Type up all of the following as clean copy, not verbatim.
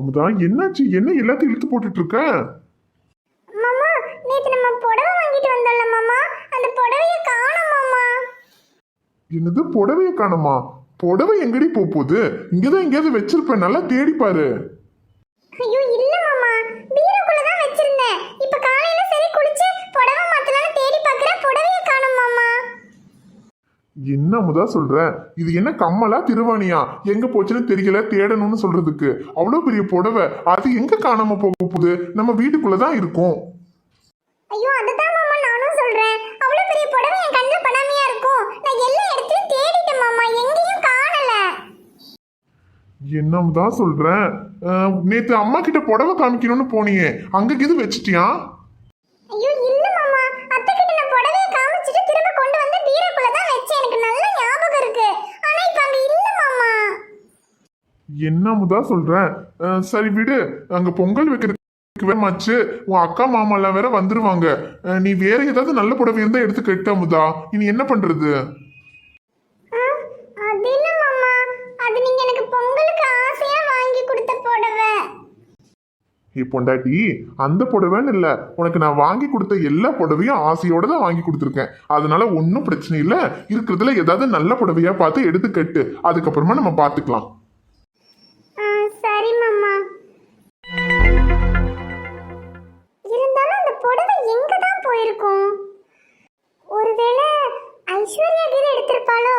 அமுதா, என்னாச்சு? என்ன எல்லாத்தையும் இழுத்து போட்டுட்டு இருக்க? மாமா, நேத்து நம்ம புடவை வாங்கிட்டு வந்தோம்ல மாமா, அந்த புடவைய காணோம் மாமா. என்னது, புடவைய காணுமா? புடவை எங்கடி போகுது? இங்கதான் எங்கேயாவது வச்சிருப்பேன், நல்லா தேடி பாரு. ஐயோ இல்ல மாமா, பீரோக்குள்ள தான் வச்சிருந்தேன். இப்ப காலையில சரி குளிச்சு புடவை மாத்தலாம்னு தேடி பார்க்கறேன், புடவைய காணோம் மாமா. என்ன அமுதா சொல்ற? இது என்ன கம்மலா திருவாணியா? எங்க போச்சுன்னு தெரியல, தேடணும்னு சொல்றதுக்கு அவ்வளவு பெரிய புடவை அது எங்க காணாம போக போகுது? நம்ம வீட்டுக்குள்ளதான் இருக்கும். ஐயோ அதுதான் மாமா நானும் சொல்றேன். அவ்வளவு பெரிய புடவை என் கண்ணுல படாமையா இருக்கும். நான் எல்லா இடத்துலயும் தேடிட்டேன் மாமா, எங்கேயும் காணல. என்ன அமுதா சொல்ற? நேத்து அம்மா கிட்ட புடவை காமிக்கணும்னு போனியே, அங்க எது வச்சிட்டியா? ஐயோ இல்ல மாமா, அத்தை கிட்ட நான் புடவைய காமிச்சிட்டு திரும்ப கொண்டு வந்து பீரோக்குள்ள தான் வச்சேன். எனக்கு நல்ல ஞாபகம் இருக்கு. ஆனா இப்ப அங்க இல்ல மாமா. என்ன அமுதா சொல்ற? சரி விடு, அங்க பொங்கல் வைக்கிறதுக்கு வேமாச்சு, உன் அக்கா மாமா எல்லாம் வேற வந்துருவாங்க. நீ வேற ஏதாவது நல்ல புடவை இருந்தா எடுத்து கட்ட அமுதா. இனி என்ன பண்றது? அது இல்ல மாமா, அது நீங்க எனக்கு பொங்கலுக்கு ஆசையா வாங்கி கொடுத்த புடவை. பொண்டாட்டி, அந்த புடவைன்னு இல்ல, உனக்கு நான் வாங்கி கொடுத்த எல்லா புடவையும் ஆசையோட தான் வாங்கி கொடுத்துருக்கேன். அதனால ஒன்றும் பிரச்சனை இல்லை. இருக்கிறதுல ஏதாவது நல்ல புடவையா பார்த்து எடுத்து கட்டு, அதுக்கப்புறமா நம்ம பார்த்துக்கலாம். சரி மாமா. இருந்தாலும் அந்த புடவை எங்க தான் போயிருக்கும்? ஒருவேளை ஐஸ்வர்யா கீதை எடுத்திருப்பாளோ?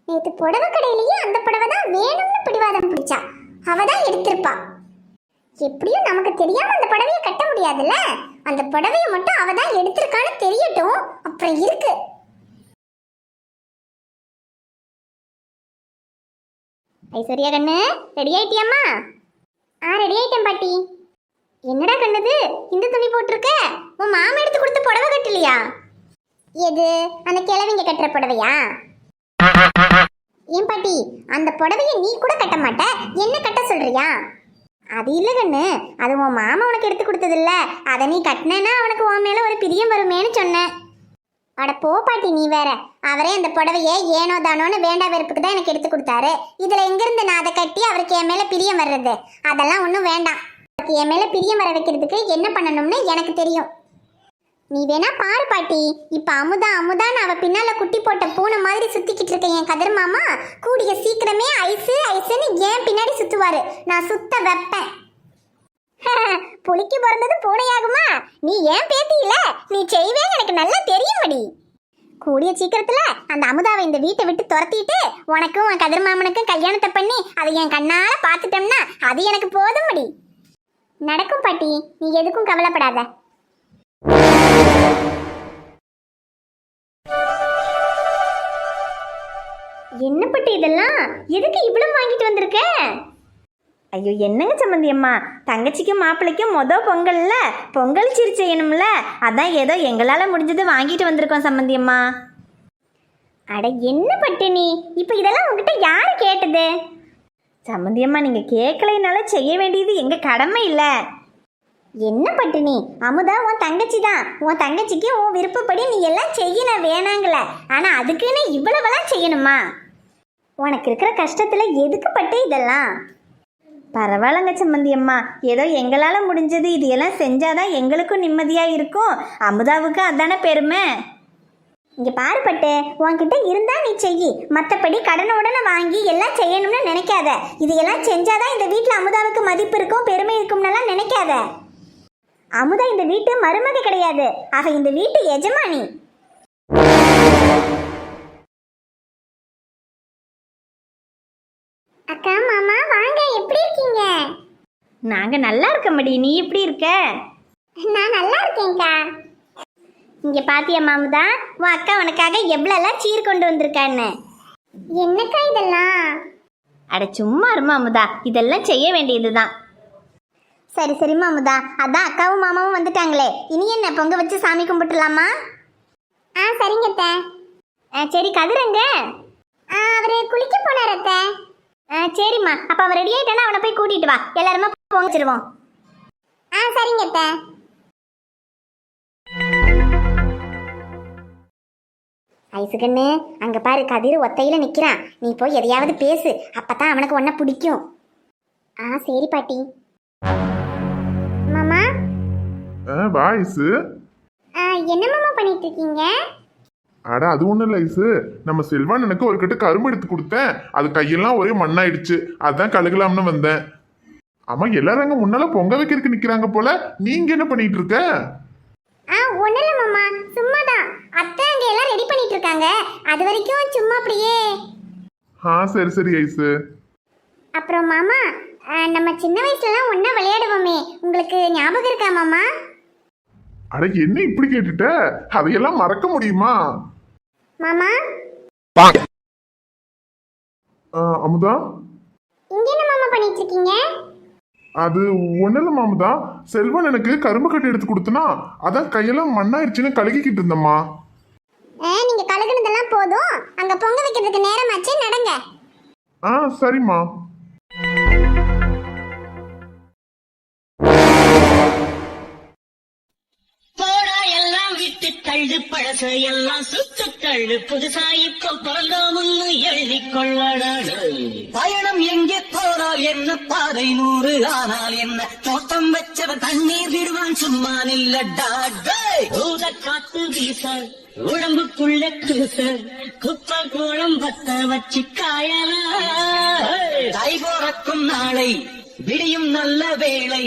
நேத்து புடவை கடையிலேயே அந்த புடவை தான் வேணும்னு பிடிவாதம் பிடிச்சா. அவதான் எடுத்திருப்பா. எப்படியும் நமக்கு தெரியாம அந்த புடவைய கட்ட முடியாதுல்ல. அந்த புடவைய மட்டும் அவதான் எடுத்திருக்கான்னு தெரியட்டும், அப்புறம் இருக்கு. ஐஸ்வர்யா கண்ணு, ரெடி ஆயிட்டியாமா? ரெடி ஆயிட்டேன் பாட்டி. என்னடா கண்ணுது இந்த துணி போட்டிருக்க? உன் மாமா எடுத்து கொடுத்த புடவை கட்டலையா? எது, அந்த கிழவிங்க கட்டுற புடவையா? ஏன் பாட்டி, அந்த புடவையை நீ கூட கட்ட மாட்ட, என்ன கட்ட சொல்றியா? அது இல்ல கண்ணு, அது உன் மாமா உனக்கு எடுத்து கொடுத்தது இல்ல, அதை நீ கட்டினா அவனுக்கு உன் மேல ஒரு பிரியம் வருமேன்னு சொன்னேன். அட போ பாட்டி, நீ வேற. அவரே அந்த புடவையை ஏனோ தானோன்னு வேண்டா வெறுப்புக்கு தான் எனக்கு எடுத்து கொடுத்தாரு. இதுல எங்கிருந்து நான் அதை கட்டி அவருக்கு என் மேல பிரியம் வர்றது? அதெல்லாம் ஒன்றும் வேண்டாம். அவருக்கு என் மேல பிரியம் வர வைக்கிறதுக்கு என்ன பண்ணணும்னு எனக்கு தெரியும். நீ வேணா பாரு பாட்டி, இப்ப அமுதா அமுதான்னு அவ பின்னால குட்டி போட்ட பூனை மாதிரி சுத்திக்கிட்டு இருக்க என் கதிர் மாமா கூடிய சீக்கிரமே ஐசு ஐசுன்னு ஏன் பின்னாடி சுத்துவாரு. நான் சுத்த வைப்பேன். புளிக்கு பிறந்தது பூனையாகுமா? நீ ஏன் பேத்தியில, நீ செய்வேன்னு எனக்கு நல்லா தெரியும்படி. கூடிய சீக்கிரத்துல அந்த அமுதாவை இந்த வீட்டை விட்டு துரத்திட்டு உனக்கும் உன் கதிர் மாமனுக்கும் கல்யாணத்தை பண்ணி அதை என் கண்ணால பாத்துட்டோம்னா அது எனக்கு போதும்படி. நடக்கும் பாட்டி, நீ எதுக்கும் கவலைப்படாத. என்ன பட்டு இதெல்லாம் எதுக்கு இவ்வளவு வாங்கிட்டு வந்திருக்க? ஐயோ என்னங்க சம்மந்தி அம்மா, தங்கச்சிக்கும் மாப்பிள்ளைக்கும் பொங்கல்ல பொங்கல் சீர் செய்யணும்ல, அதான் ஏதோ எங்களால் முடிஞ்சது வாங்கிட்டு வந்திருக்கோம் சம்மந்தி அம்மா. அட என்ன பட்டு நீ இப்போ இதெல்லாம் உங்ககிட்ட யாரு கேட்டது? சம்மந்தி அம்மா, நீங்கள் கேட்கலைனாலும் செய்ய வேண்டியது எங்கள் கடமை இல்லை. என்ன பட்டு நீ, அமுதா உன் தங்கச்சி தான். உன் தங்கச்சிக்கு உன் விருப்பப்படி நீ எல்லாம் செய்யணும் வேணாங்கள, ஆனால் அதுக்குன்னு இவ்வளவெல்லாம் செய்யணுமா? உனக்கு இருக்கிற கஷ்டத்தில் எதுக்கு பட்டு இதெல்லாம்? பரவாயில்லங்க சம்மந்தி அம்மா, ஏதோ எங்களால் முடிஞ்சது இது எல்லாம் செஞ்சாதான் எங்களுக்கும் நிம்மதியாக இருக்கும், அமுதாவுக்கு அதானே பெருமை. இங்கே பாருப்பட்டு, உன்கிட்ட இருந்தா நீ செய்யி, மற்றபடி கடனுடனே வாங்கி எல்லாம் செய்யணும்னு நினைக்காத. இதையெல்லாம் செஞ்சாதான் இந்த வீட்டில் அமுதாவுக்கு மதிப்பு இருக்கும் பெருமை இருக்கும்னெல்லாம் நினைக்காத. அமுதா இந்த வீட்டு மருமக கிடையாது, அவ இந்த வீட்டு எஜமானி. அக்கா மாமா வாங்க, எப்படி இருக்கீங்க? நாங்கள் நல்லா இருக்கோம்படி, நீ எப்படி இருக்க? நான் நல்லா இருக்கேன்க்கா. இங்க பாத்தியா மாமுதா, உன் அக்கா உனக்காக எவ்வளோலாம் சீர் கொண்டு வந்திருக்கான்னு. என்னக்கா இதெல்லாம்? அட சும்மா இருமா அமுதா, இதெல்லாம் செய்ய வேண்டியதுதான். சரி சரி மாமுதா, அதான் அக்காவும் மாமாவும் வந்துட்டாங்களே, இனி என்ன பொங்க வச்சு சாமி கும்பிட்டுலாமா? சரிங்க. சரி கதிரங்க? அவரு குளிக்க போனாரத்த. சரிம்மா, அப்ப அவன் ரெடி ஆயிட்டானா அவனை போய் கூட்டிட்டு வா, எல்லாருமா பொங்க வச்சிருவோம். சரிங்க. ஐசுகண்ணு அங்க பாரு கதிர் ஒத்தையில நிக்கிறான், நீ போய் எதையாவது பேசு, அப்பதான் அவனுக்கு உன்ன பிடிக்கும். சரி பாட்டி. மாமா. வா ஐசு. என்ன மாமா பண்ணிட்டு இருக்கீங்க? அட அது ஒண்ணும் இல்ல ஐசு, நம்ம செல்வான் எனக்கு ஒரு கட்டு கரும்பு எடுத்து கொடுத்தேன், அது கையெல்லாம் ஒரே மண்ணாயிடுச்சு, அதான் கழுகலாம்னு வந்தேன். ஆமா எல்லாரும் அங்க முன்னால பொங்க வைக்கிறதுக்கு நிக்கிறாங்க போல, நீங்க என்ன பண்ணிட்டு இருக்க? ஒண்ணுல மாமா, சும்மாதான். அத்தை அங்க எல்லாம் ரெடி பண்ணிட்டு இருக்காங்க, அது வரைக்கும் சும்மா அப்படியே. சரி சரி ஐசு. அப்புறம் மாமா, நம்ம சின்ன வயசுலலாம் ஒண்ணா விளையாடுவோமே, உங்களுக்கு ஞாபகம் இருக்கா மாமா? அட என்ன இப்படி கேட்டுட்ட, அதையெல்லாம் மறக்க முடியுமா? மாமா. அமுதா, இங்க என்ன மாமா பண்ணிட்டு இருக்கீங்க? அது ஒண்ணுல மாமுதா, செல்வன் எனக்கு கரும்பு கட்டு எடுத்து கொடுத்தனா, அதான் கையெல்லாம் மண்ணாயிருச்சுன்னு கழுகிக்கிட்டு இருந்தம்மா. நீங்க கழுகுனதெல்லாம் போதும், அங்க பொங்க வைக்கிறதுக்கு நேரமாச்சு, நடங்க. சரிம்மா. தள்ளு பழச எல்லாம் சுத்து தள்ளு, புதுசா இப்போ பிறந்தோம்னு எழுதி கொள்வடாடு. பயணம் எங்கே போனால் என்ன, பாதை 100 ஆனால் என்ன, தோட்டம் வச்சவன் தண்ணீர் விடுவான் சும்மா நில்லடா. ஊத காத்து வீச உடம்புக்குள்ள கூச, குப்பை கூடம் பத்த வச்சு காயலா. தை போறக்கும் நாளை விடியும் நல்ல வேளை,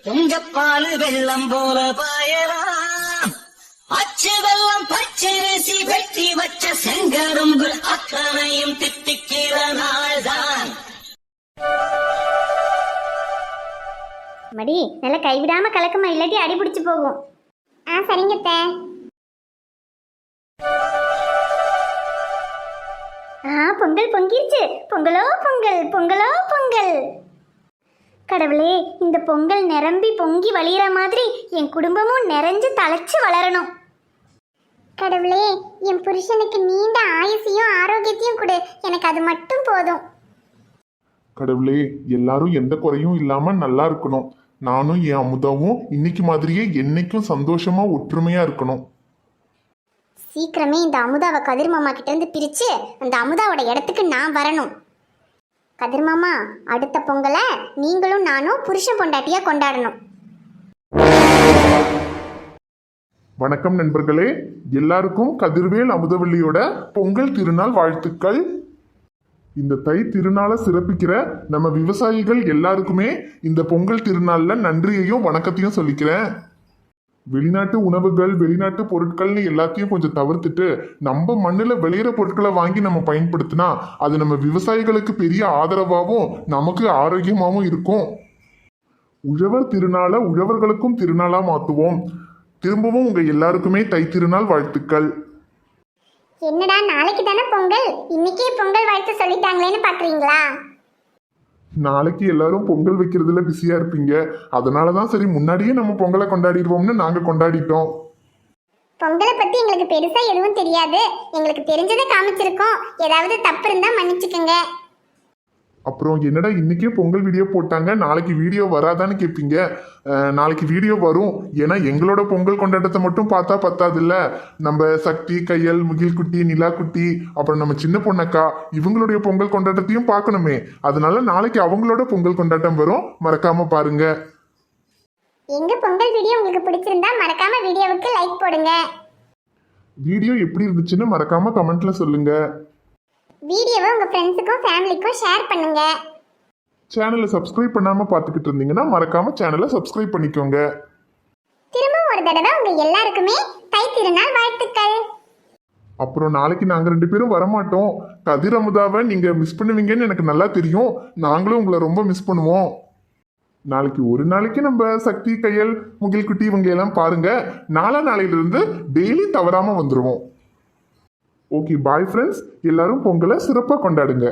பொங்கப்பாலு வெள்ளம் போல பாயலாம். அச்சு வெள்ளம் பச்சரிசி வெட்டி வச்ச செங்கரும்பு அத்தனையும் தித்திக்கிற நாள்தான். மடி நல்லா கைவிடாம கலக்கமா, இல்லாட்டி அடி பிடிச்சு போகும். சரிங்க அத்தை. பொங்கல் பொங்கிருச்சு, பொங்கலோ பொங்கல், பொங்கலோ பொங்கல். கடவுளே, இந்த பொங்கல் நிரம்பி பொங்கி வழியிற மாதிரி என் குடும்பமும் நிறைஞ்சு தழைச்சு வளரணும். கடவுளே, என் புருஷனுக்கு நீண்ட ஆயுசையும் ஆரோக்கியத்தையும் கொடு, எனக்கு அது மட்டும் போதும். கடவுளே, எல்லாரும் எந்த குறையும் இல்லாம நல்லா இருக்கணும். நானும் என் அமுதாவும் இன்னைக்கு மாதிரியே என்னைக்கும் சந்தோஷமா ஒற்றுமையா இருக்கணும். சீக்கிரமே இந்த அமுதாவை கதிர் மாமா கிட்ட இருந்து பிரிச்சு அந்த அமுதாவோட இடத்துக்கு நான் வரணும். கதிர் மாமா, அடுத்த பொங்கலை நீங்களும் நானும் புருஷன் பொண்டாட்டியா கொண்டாடணும். வணக்கம் நண்பர்களே, எல்லாருக்கும் கதிர்வேல் அமுதவள்ளியோட பொங்கல் திருநாள் வாழ்த்துக்கள். இந்த தை திருநாளை சிறப்பிக்கிற நம்ம விவசாயிகள் எல்லாருக்குமே இந்த பொங்கல் திருநாள்ல நன்றியையும் வணக்கத்தையும் சொல்லிக்கிறேன். வெளிநாட்டு உணவுகள், வெளிநாட்டு பொருட்கள்னு எல்லாத்தையும் கொஞ்சம் தவிர்த்துட்டு நம்ம மண்ணில் விளையிற பொருட்களை வாங்கி நம்ம பயன்படுத்தினா அது நம்ம விவசாயிகளுக்கு பெரிய ஆதரவாகவும் நமக்கு ஆரோக்கியமாகவும் இருக்கும். உழவர் திருநாளை உழவர்களுக்கும் திருநாளா மாற்றுவோம். திரும்பவும் உங்க எல்லாருக்குமே தை திருநாள் வாழ்த்துக்கள். என்னடா, நாளைக்கு தானே பொங்கல், இன்னைக்கே பொங்கல் வாழ்த்து சொல்லிட்டாங்களேன்னு பாக்குறீங்களா? நாளைக்கு எல்லாரும் பொங்கல் வைக்கிறதுல பிஸியா இருப்பீங்க, அதனாலதான் சரி முன்னாடியே நம்ம பொங்கலை கொண்டாடிடுவோம்னு நாங்க கொண்டாடிட்டோம். பொங்கலை பத்தி எங்களுக்கு பெருசா எதுவும் தெரியாது, எங்களுக்கு தெரிஞ்சதை காமிச்சிருக்கோம், ஏதாவது தப்பு இருந்தா மன்னிச்சுக்கோங்க. அப்புறம் என்னடா இன்னைக்கே பொங்கல் வீடியோ போட்டாங்க, நாளைக்கு வீடியோ வராதான்னு கேட்பீங்க. நாளைக்கு வீடியோ வரும். ஏன்னா எங்களோட பொங்கல் கொண்டாட்டத்தை மட்டும் பார்த்தா பத்தாது இல்ல, நம்ம சக்தி, கையல், முகில்குட்டி, நிலாக்குட்டி, அப்புறம் நம்ம சின்ன பொண்ணக்கா இவங்களுடைய பொங்கல் கொண்டாட்டத்தையும் பார்க்கணுமே. அதனால நாளைக்கு அவங்களோட பொங்கல் கொண்டாட்டம் வரும், மறக்காம பாருங்க. எங்க பொங்கல் வீடியோ உங்களுக்கு பிடிச்சிருந்தா மறக்காம வீடியோவுக்கு லைக் போடுங்க. வீடியோ எப்படி இருந்துச்சுன்னு மறக்காம கமெண்ட்ல சொல்லுங்க. வீடியோவை உங்க ஃப்ரெண்ட்ஸுக்கும் ஃபேமிலிக்கும் ஷேர் பண்ணுங்க. சேனலை சப்ஸ்கிரைப் பண்ணாம பார்த்துக்கிட்டு இருந்தீங்கன்னா மறக்காம சேனலை சப்ஸ்கிரைப் பண்ணிக்கோங்க. திரும்ப ஒரு தடவை உங்க எல்லாருக்குமே தை திருநாள் வாழ்த்துக்கள். அப்புறம் நாளைக்கு நாங்க 2 பேரும் வரமாட்டோம். கதிர் அமுதாவை நீங்க மிஸ் பண்ணுவீங்கன்னு எனக்கு நல்லா தெரியும். நாங்களும் உங்களை ரொம்ப மிஸ் பண்ணுவோம். நாளைக்கு ஒரு நாளைக்கு நம்ம சக்தி, கையல், முகில்குட்டி இவங்க எல்லாம் பாருங்க. நாளையிலிருந்து டெய்லி தவறாம வந்துருவோம். Okay, bye friends. எல்லாரும் பொங்கலை சிறப்பாக கொண்டாடுங்க.